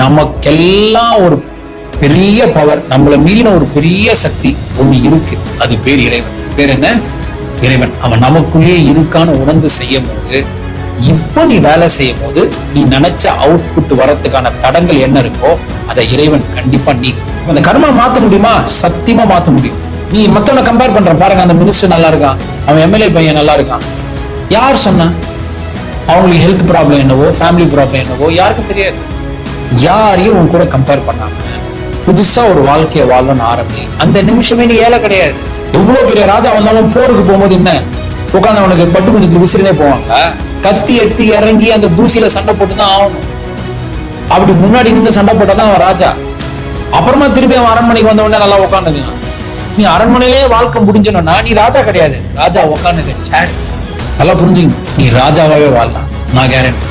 நமக்கெல்லாம் ஒரு பெரிய பவர், நம்மளை மீறின ஒரு பெரிய சக்தி ஒண்ணு இருக்கு. அது பேர் இறைவன். பேர் என்ன? இறைவன். அவன் நமக்குள்ளேயே இருக்கான்னு உணர்ந்து செய்யும் போது, இப்ப நீ வேலை செய்யும் போது நீ நினைச்ச அவுட்புட் வரதுக்கான தடங்கள் என்ன இருக்கோ அதை இறைவன் கண்டிப்பா நீ அந்த கர்மா மாத்த முடியுமா? சத்தியமா மாத்த முடியும். நீ மத்தவனை கம்பேர் பண்ற பாருங்க, அந்த மினிஸ்டர் நல்லா இருக்கான், அவன் எம்எல்ஏ பையன் நல்லா இருக்கான். யார் சொன்னா? அவங்களுக்கு ஹெல்த் ப்ராப்ளம் என்னவோ, ஃபேமிலி ப்ராப்ளம் என்னவோ யாருக்கும் தெரியாது. யாரையும் உன் கூட கம்பேர் பண்ணாம புதுசா ஒரு வாழ்க்கையை வாழணும்னு ஆரம்பி. அந்த நிமிஷமே நீ ஏழை கிடையாது. எவ்வளவு பெரிய ராஜா வந்தாலும் போருக்கு போகும்போது என்ன உட்காந்து அவனுக்கு பட்டு கொஞ்சம் விசிறினே போவாங்க. கத்தி எடுத்து இறங்கி அந்த தூசியில சண்டை போட்டுதான் ஆகணும். அப்படி முன்னாடி நின்று சண்டை போட்டாதான் அவன் ராஜா. அப்புறமா திருப்பி அவன் அரண்மனைக்கு வந்த உடனே நல்லா உட்காந்துக்கலாம். நீ அரண்மனையிலேயே வாழ்க்கை முடிஞ்சணும்னா நீ ராஜா கிடையாது, ராஜா உட்காந்துக்க. நல்லா புரிஞ்சுங்க, நீ ராஜாவாவே வாழலாம், நான் கேரண்டி.